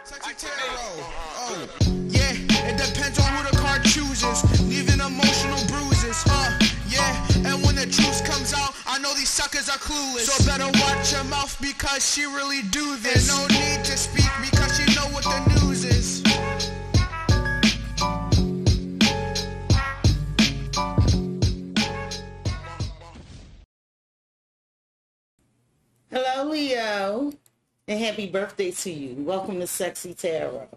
CexxiTarot. Oh, yeah, it depends on who the card chooses, leaving emotional bruises. Yeah, and when the truth comes out, I know these suckers are clueless. So better watch your mouth because she really do this. And no need to speak because you know what the news is. Hello, Leo, and happy birthday to you. Welcome to CexxiTarot.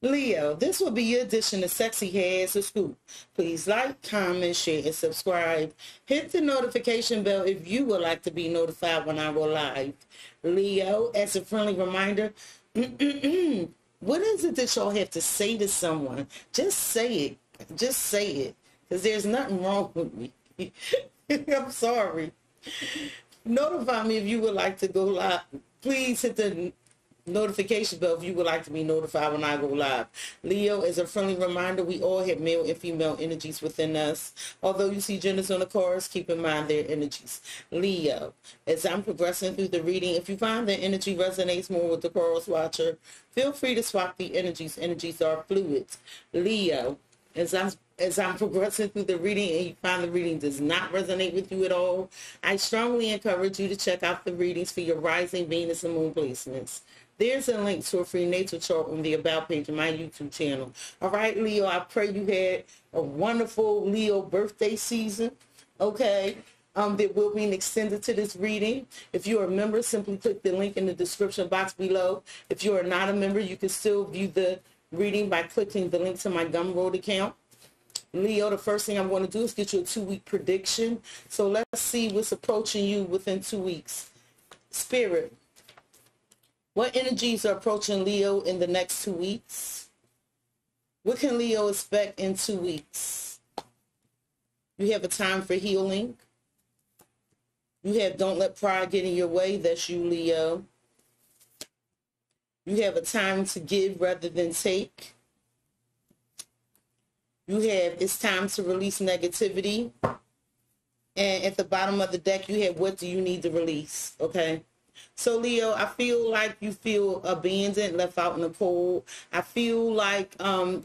Leo, this will be your edition of Cexxi Has a Scoop. Please like, comment, share, and subscribe. Hit the notification bell if you would like to be notified when I go live. Leo, as a friendly reminder, what is it that y'all have to say to someone? Just say it. Just say it. Because there's nothing wrong with me. I'm sorry. Notify me if you would like to go live. Please hit the notification bell if you would like to be notified when I go live. Leo, as a friendly reminder, we all have male and female energies within us. Although you see genders on the cards, keep in mind their energies. Leo, as I'm progressing through the reading, if you find that energy resonates more with the cards watcher, feel free to swap the energies. Energies are fluid. Leo, as I'm progressing through the reading and you find the reading does not resonate with you at all, I strongly encourage you to check out the readings for your rising Venus and Moon placements. There's a link to a free natal chart on the About page of my YouTube channel. All right, Leo, I pray you had a wonderful Leo birthday season. Okay. There will be an extended to this reading. If you're a member, simply click the link in the description box below. If you are not a member, you can still view the reading by clicking the link to my Gumroad account. Leo, the first thing I'm going to do is get you a 2-week prediction. So let's see what's approaching you within 2 weeks. Spirit, what energies are approaching Leo in the next 2 weeks? What can Leo expect in 2 weeks? You have a time for healing. You have don't let pride get in your way. That's you, Leo. You have a time to give rather than take. You have it's time to release negativity. And at the bottom of the deck, you have what do you need to release, okay? So, Leo, I feel like you feel abandoned, left out in the cold. I feel like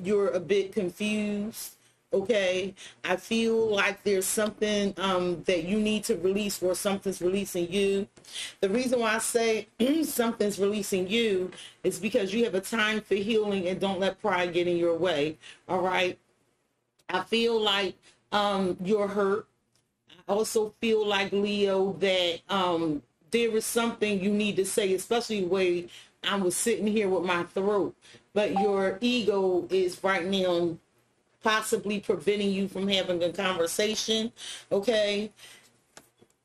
you're a bit confused, okay? I feel like there's something that you need to release or something's releasing you. The reason why I say something's releasing you is because you have a time for healing and don't let pride get in your way, all right? I feel like you're hurt. I also feel like, Leo, that there is something you need to say, especially the way I was sitting here with my throat. But your ego is right now possibly preventing you from having a conversation, okay?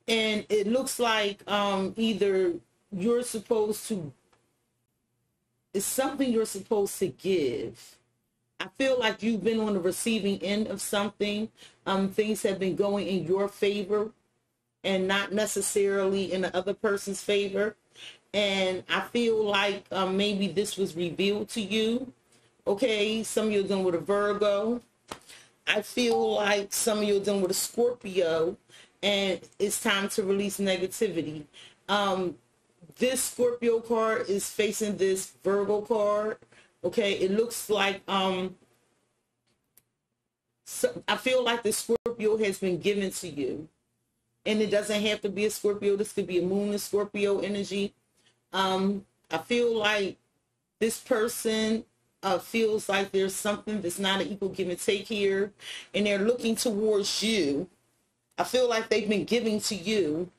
And it looks like either you're supposed to, it's something you're supposed to give. I feel like you've been on the receiving end of something. Things have been going in your favor and not necessarily in the other person's favor. And I feel like maybe this was revealed to you. Okay, some of you are dealing with a Virgo. I feel like some of you are dealing with a Scorpio. And it's time to release negativity. This Scorpio card is facing this Virgo card. Okay, it looks like so I feel like the Scorpio has been given to you. And it doesn't have to be a Scorpio. This could be a Moon and Scorpio energy. I feel like this person feels like there's something that's not an equal give and take here. And they're looking towards you. I feel like they've been giving to you.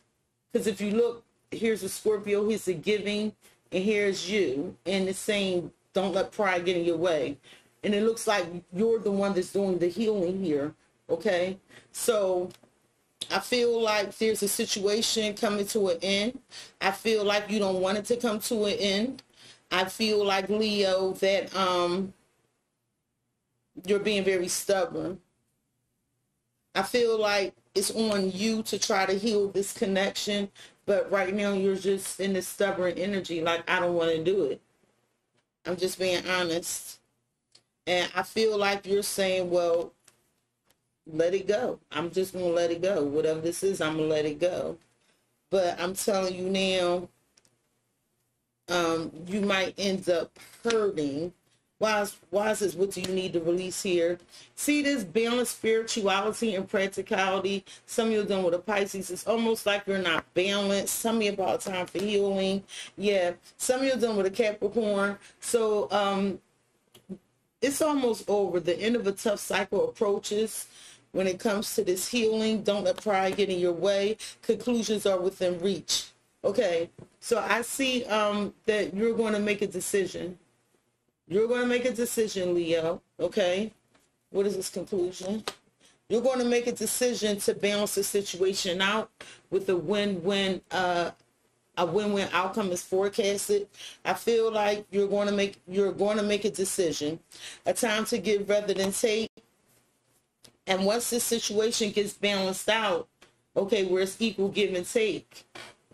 Because if you look, here's a Scorpio, here's the giving, and here's you. And it's saying, don't let pride get in your way. And it looks like you're the one that's doing the healing here, okay? So I feel like there's a situation coming to an end. I feel like you don't want it to come to an end. I feel like, Leo, that you're being very stubborn. I feel like it's on you to try to heal this connection, but right now you're just in this stubborn energy, like, I don't want to do it. I'm just being honest. And I feel like you're saying, well, let it go. I'm just going to let it go. Whatever this is, I'm going to let it go. But I'm telling you now, you might end up hurting. Why is this? What do you need to release here? See this balance, spirituality and practicality. Some of you are done with a Pisces. It's almost like you're not balanced. Some of you about time for healing. Yeah. Some of you are done with a Capricorn. So it's almost over. The end of a tough cycle approaches. When it comes to this healing, don't let pride get in your way. Conclusions are within reach. Okay, so I see that you're going to make a decision. You're going to make a decision, Leo. Okay, what is this conclusion? You're going to make a decision to balance the situation out with a win-win. A win-win outcome is forecasted. I feel like you're going to make a decision. A time to give rather than take. And once this situation gets balanced out, okay, where it's equal give and take,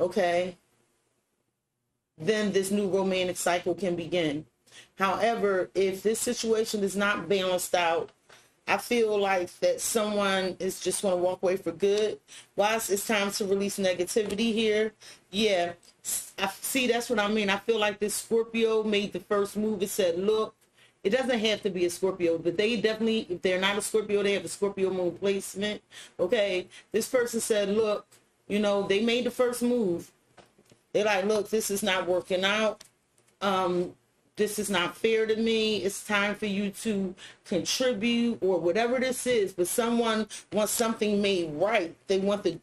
okay, then this new romantic cycle can begin. However, if this situation is not balanced out, I feel like that someone is just going to walk away for good. Whilst it's time to release negativity here, yeah, I see, that's what I mean. I feel like this Scorpio made the first move. It said, look, it doesn't have to be a Scorpio, but they definitely, if they're not a Scorpio, they have a Scorpio moon placement. Okay, this person said, look, you know, they made the first move. They're like, look, this is not working out. This is not fair to me. It's time for you to contribute or whatever this is. But someone wants something made right. They want the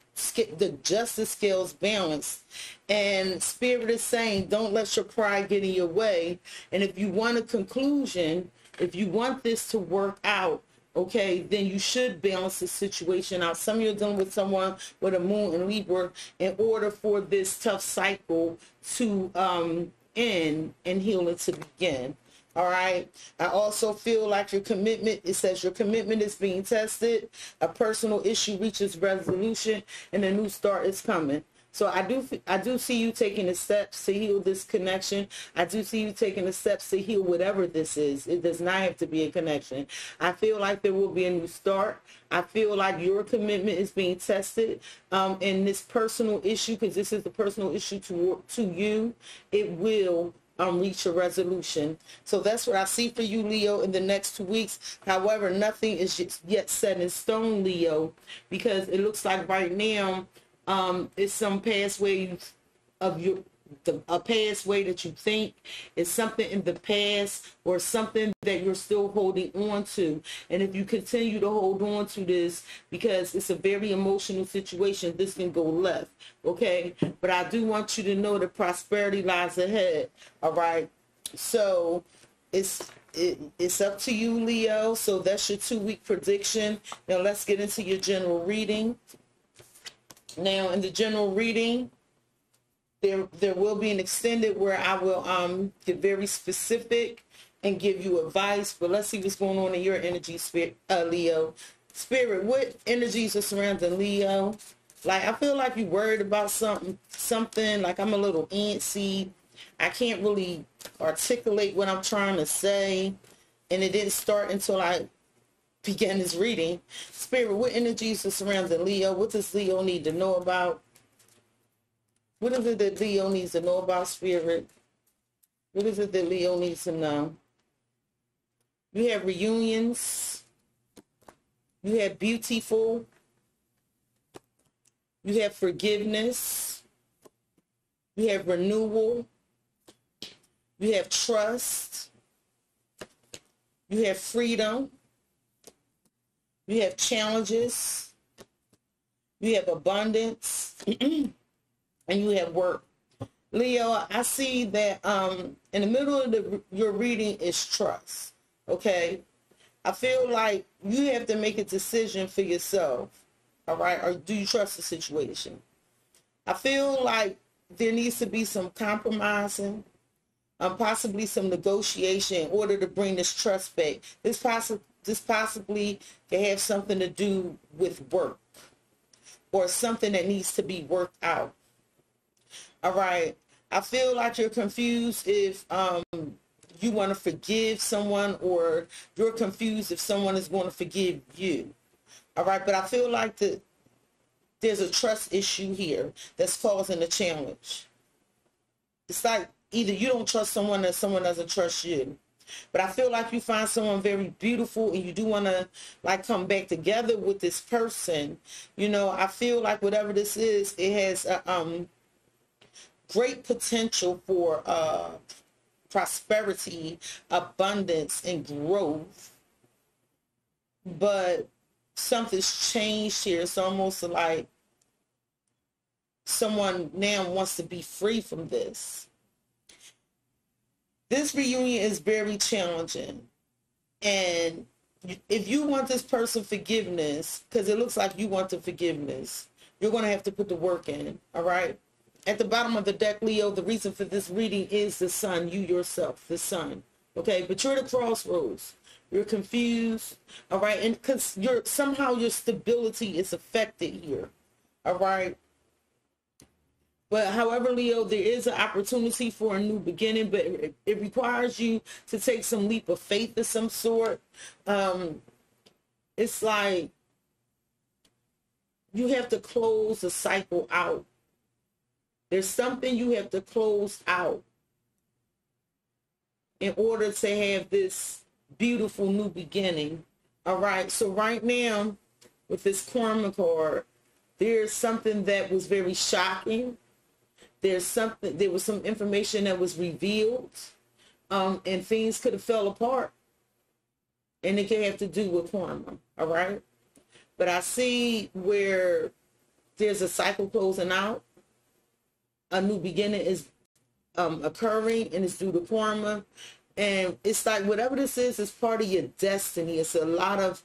justice scales balanced. And Spirit is saying, don't let your pride get in your way. And if you want a conclusion, if you want this to work out, okay, then you should balance the situation out. Some of you are dealing with someone with a moon in Libra in order for this tough cycle to end and healing to begin. All right. I also feel like your commitment, it says your commitment is being tested. A personal issue reaches resolution and a new start is coming. So I do see you taking the steps to heal this connection. I do see you taking the steps to heal whatever this is. It does not have to be a connection. I feel like there will be a new start. I feel like your commitment is being tested in this personal issue, because this is the personal issue to you. It will reach a resolution. So that's what I see for you, Leo, in the next 2 weeks. However, nothing is yet set in stone, Leo, because it looks like right now it's some past way a past way that you think. It's something in the past or something that you're still holding on to. And if you continue to hold on to this, because it's a very emotional situation, this can go left. Okay, but I do want you to know that prosperity lies ahead. All right, so it's up to you, Leo. So that's your 2-week prediction. Now let's get into your general reading. Now, in the general reading, there will be an extended where I will get very specific and give you advice. But let's see what's going on in your energy, Spirit, Leo. Spirit, what energies are surrounding Leo? Like, I feel like you're worried about something. Like, I'm a little antsy. I can't really articulate what I'm trying to say. And it didn't start until I began this reading. Spirit, what energies are surrounding Leo? What does Leo need to know about? What is it that Leo needs to know about, Spirit? What is it that Leo needs to know? You have reunions. You have beautiful. You have forgiveness. You have renewal. You have trust. You have freedom. You have challenges. You have abundance. And you have work. Leo, I see that in the middle of your reading is trust. Okay? I feel like you have to make a decision for yourself. All right? Or do you trust the situation? I feel like there needs to be some compromising, possibly some negotiation in order to bring this trust back. This possibly can have something to do with work or something that needs to be worked out. All right. I feel like you're confused if you want to forgive someone, or you're confused if someone is going to forgive you. All right. But I feel like there's a trust issue here that's causing a challenge. It's like either you don't trust someone or someone doesn't trust you. But I feel like you find someone very beautiful and you do want to like come back together with this person. You know, I feel like whatever this is, it has great potential for prosperity, abundance, and growth. But something's changed here. It's almost like someone now wants to be free from this. This reunion is very challenging. And if you want this person forgiveness, because it looks like you want the forgiveness, you're going to have to put the work in, all right? At the bottom of the deck, Leo, the reason for this reading is the sun, you yourself, the sun, okay? But you're at a crossroads. You're confused, all right? And because somehow your stability is affected here, all right? But however, Leo, there is an opportunity for a new beginning, but it requires you to take some leap of faith of some sort. It's like you have to close the cycle out. There's something you have to close out in order to have this beautiful new beginning. All right. So right now, with this karma card, there's something that was very shocking. There was some information that was revealed, and things could have fell apart, and it could have to do with karma, all right? But I see where there's a cycle closing out, a new beginning is occurring, and it's due to karma, and it's like whatever this is part of your destiny. It's a lot of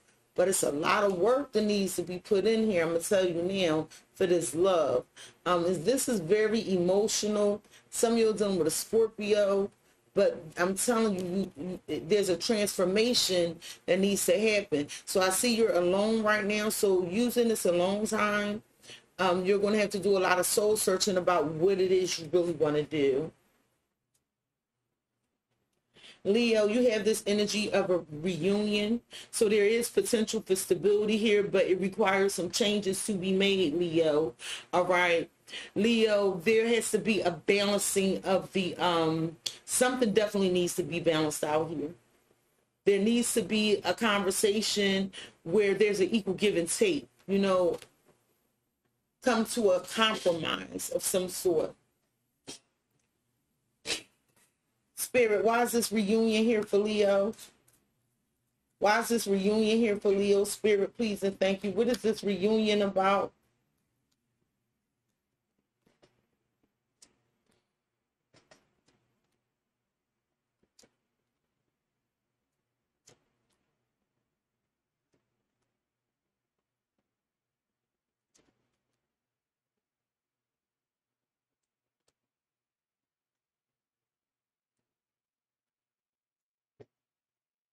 work that needs to be put in here. I'm gonna tell you now for this love. This is very emotional. Some of you are dealing with a Scorpio, but I'm telling you, there's a transformation that needs to happen. So I see you're alone right now. So using this alone time, you're going to have to do a lot of soul searching about what it is you really want to do. Leo, you have this energy of a reunion. So there is potential for stability here, but it requires some changes to be made, Leo. All right. Leo, there has to be a balancing of the, something definitely needs to be balanced out here. There needs to be a conversation where there's an equal give and take, you know, come to a compromise of some sort. Spirit, why is this reunion here for Leo? Why is this reunion here for Leo? Spirit, please and thank you. What is this reunion about?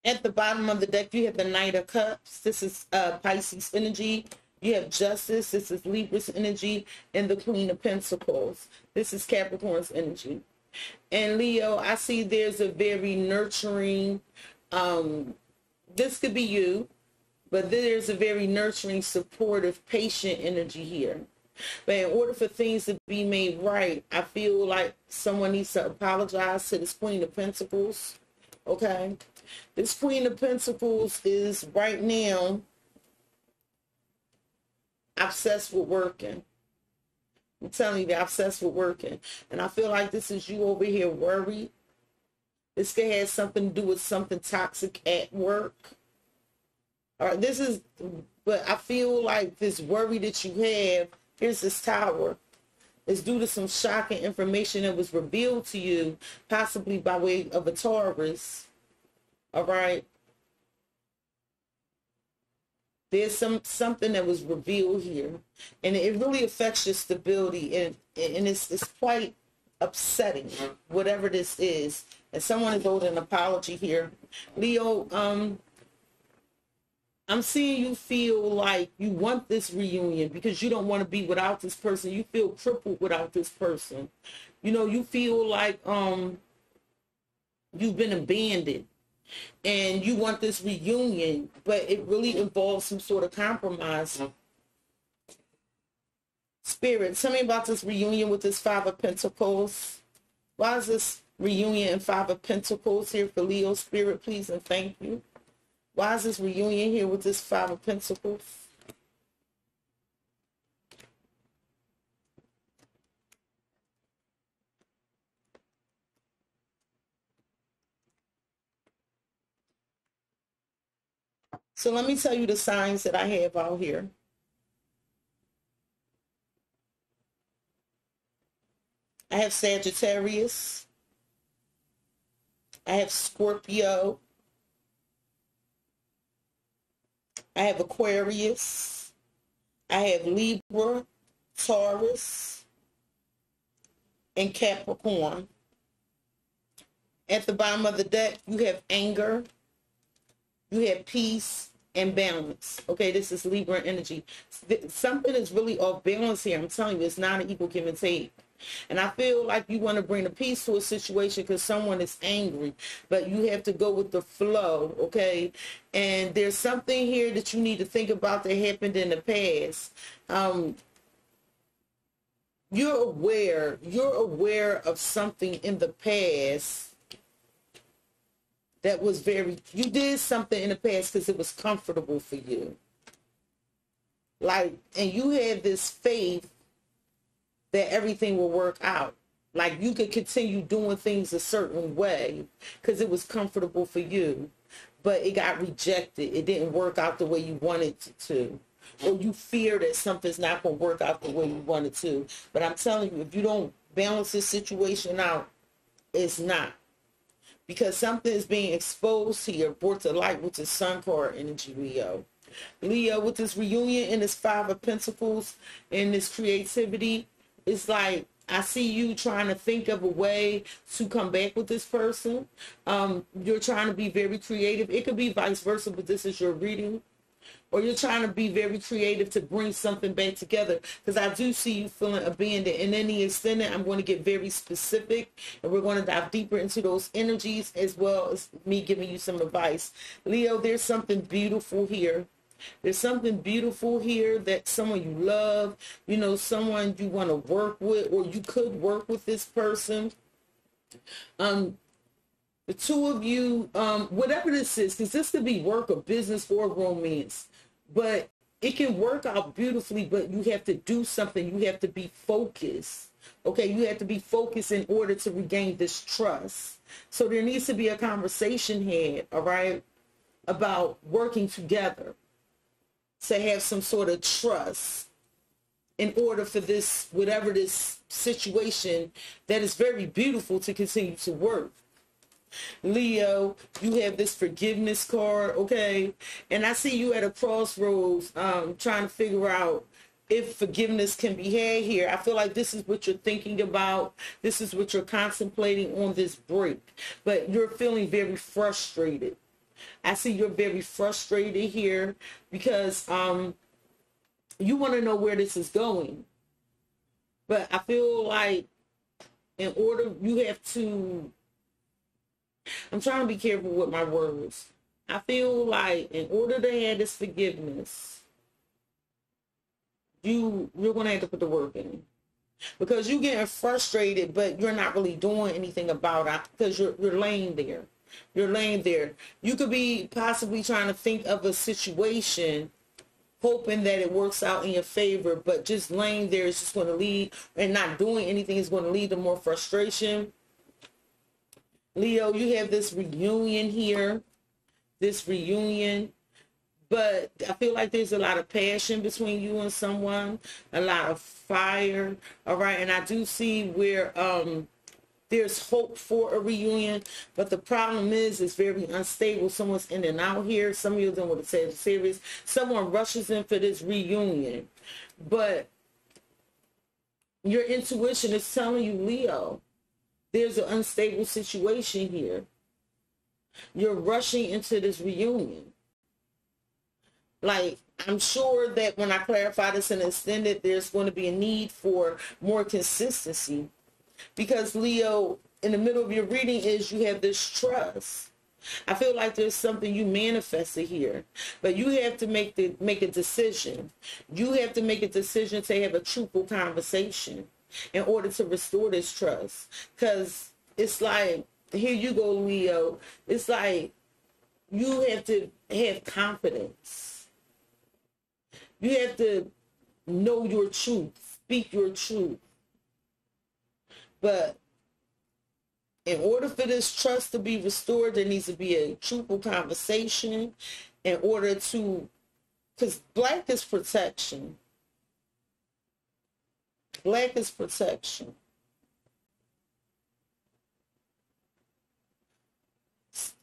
At the bottom of the deck, you have the Knight of Cups. This is Pisces energy. You have Justice. This is Libras energy. And the Queen of Pentacles. This is Capricorn's energy. And Leo, I see there's a very nurturing, this could be you, but there's a very nurturing, supportive, patient energy here. But in order for things to be made right, I feel like someone needs to apologize to this Queen of Pentacles. Okay? This Queen of Pentacles is right now obsessed with working. I'm telling you, they're obsessed with working. And I feel like this is you over here worried. This could have something to do with something toxic at work. All right, this is, but I feel like this worry that you have, here's this Tower. It's due to some shocking information that was revealed to you, possibly by way of a Taurus. All right. There's something that was revealed here, and it really affects your stability, and it's quite upsetting, whatever this is. And someone is owed an apology here. Leo, I'm seeing you feel like you want this reunion because you don't want to be without this person. You feel crippled without this person. You know, you feel like you've been abandoned. And you want this reunion, but it really involves some sort of compromise. Spirit, tell me about this reunion with this Five of Pentacles. Why is this reunion in Five of Pentacles here for Leo Spirit, please and thank you? Why is this reunion here with this Five of Pentacles? So let me tell you the signs that I have out here. I have Sagittarius. I have Scorpio. I have Aquarius. I have Libra, Taurus, and Capricorn. At the bottom of the deck, you have anger, you have peace, and balance. Okay, this is Libra energy. Something is really off balance here. I'm telling you, it's not an equal give and take. And I feel like you want to bring a peace to a situation because someone is angry, but you have to go with the flow, okay? And there's something here that you need to think about that happened in the past. You're aware of something in the past that was you did something in the past because it was comfortable for you. Like, and you had this faith that everything will work out. Like you could continue doing things a certain way because it was comfortable for you, but it got rejected. It didn't work out the way you wanted it to. Or you fear that something's not going to work out the way you want it to. But I'm telling you, if you don't balance this situation out, it's not. Because something is being exposed here, brought to light with the Sun card energy, Leo. Leo, with this reunion and this Five of Pentacles and this creativity, it's like I see you trying to think of a way to come back with this person. You're trying to be very creative. It could be vice versa, but this is your reading. Or you're trying to be very creative to bring something back together. Because I do see you feeling abandoned. And in the extended, I'm going to get very specific. And we're going to dive deeper into those energies as well as me giving you some advice. Leo, there's something beautiful here. There's something beautiful here that someone you love, you know, someone you want to work with, or you could work with this person. The two of you, whatever this is, because this could be work or business or romance, but it can work out beautifully, but you have to do something. You have to be focused. Okay, you have to be focused in order to regain this trust. So there needs to be a conversation had, all right, about working together to have some sort of trust in order for this, whatever this situation that is very beautiful, to continue to work. Leo, you have this forgiveness card, okay? And I see you at a crossroads trying to figure out if forgiveness can be had here. I feel like this is what you're thinking about. This is what you're contemplating on this break. But you're feeling very frustrated. I see you're very frustrated here because you want to know where this is going. But I feel like in order, you have to, I'm trying to be careful with my words. I feel like in order to have this forgiveness, you're going to have to put the work in. Because you're getting frustrated, but you're not really doing anything about it because you're laying there. You're laying there. You could be possibly trying to think of a situation, hoping that it works out in your favor, but just laying there is just going to lead, and not doing anything is going to lead to more frustration. Leo, you have this reunion here, this reunion, but I feel like there's a lot of passion between you and someone, a lot of fire, all right? And I do see where there's hope for a reunion, but the problem is it's very unstable. Someone's in and out here. Some of them would say it's serious. Someone rushes in for this reunion, but your intuition is telling you, Leo, there's an unstable situation here. You're rushing into this reunion. Like, I'm sure that when I clarify this and extend it, there's going to be a need for more consistency. Because, Leo, in the middle of your reading is you have this trust. I feel like there's something you manifested here. But you have to make a decision. You have to make a decision to have a truthful conversation. in order to restore this trust. Because it's like, here you go, Leo. It's like you have to have confidence. You have to know your truth, speak your truth. But in order for this trust to be restored, there needs to be a truthful conversation in order to, because black is protection. Black is protection.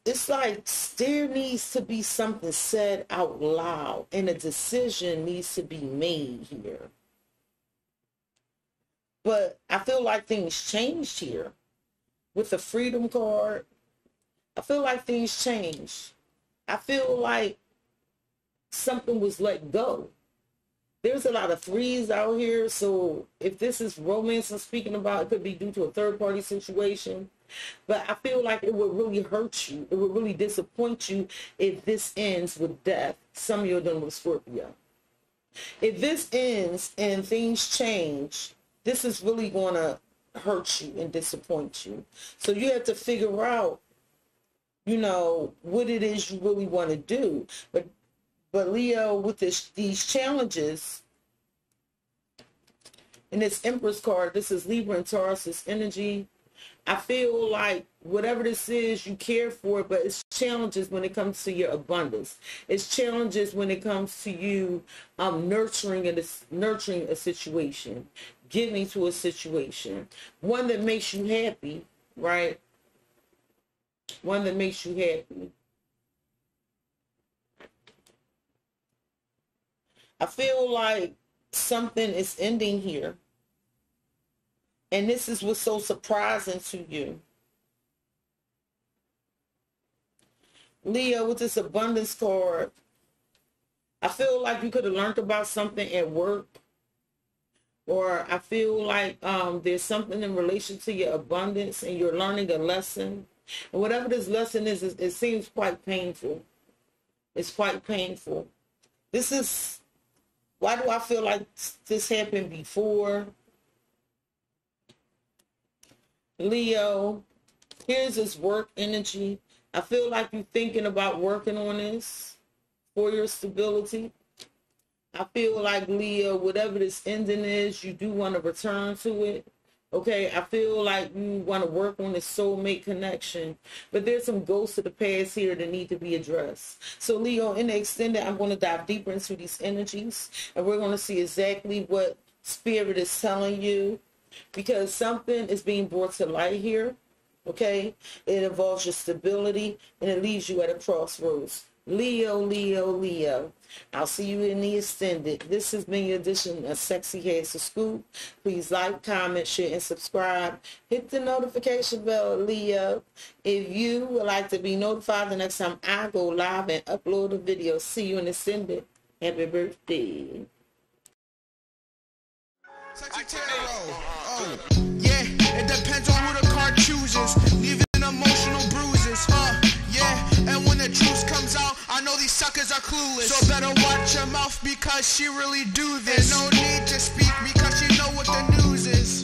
It's like there needs to be something said out loud, and a decision needs to be made here. But I feel like things changed here. With the freedom card, I feel like things changed. I feel like something was let go. There's a lot of threes out here, so if this is romance I'm speaking about, it could be due to a third-party situation. But I feel like it would really hurt you. It would really disappoint you if this ends with death. Some of you are done with Scorpio. If this ends and things change, this is really going to hurt you and disappoint you. So you have to figure out, you know, what it is you really want to do. But Leo, with these challenges, in this Empress card, this is Libra and Taurus energy. I feel like whatever this is, you care for it, but it's challenges when it comes to your abundance. It's challenges when it comes to you nurturing a situation, giving to a situation. One that makes you happy, right? One that makes you happy. I feel like something is ending here. And this is what's so surprising to you. Leo, with this abundance card, I feel like you could have learned about something at work. Or I feel like there's something in relation to your abundance and you're learning a lesson. And whatever this lesson is, it seems quite painful. It's quite painful. This is, why do I feel like this happened before? Leo, here's this work energy. I feel like you're thinking about working on this for your stability. I feel like, Leo, whatever this ending is, you do want to return to it. Okay, I feel like you want to work on this soulmate connection. But there's some ghosts of the past here that need to be addressed. So, Leo, in the extended, I'm going to dive deeper into these energies. And we're going to see exactly what Spirit is telling you. Because something is being brought to light here, okay? It involves your stability, and it leaves you at a crossroads. Leo, Leo, Leo. I'll see you in the extended. This has been your edition of Cexxi Has the Scoop. Please like, comment, share, and subscribe. Hit the notification bell, Leo, if you would like to be notified the next time I go live and upload a video. See you in the extended. Happy birthday. CexxiTarot. Oh, yeah, it depends on who the card chooses. Leaving emotional bruises, yeah. And when the truth comes out, I know these suckers are clueless. So better watch your mouth because she really do this. And no need to speak because she know what the news is.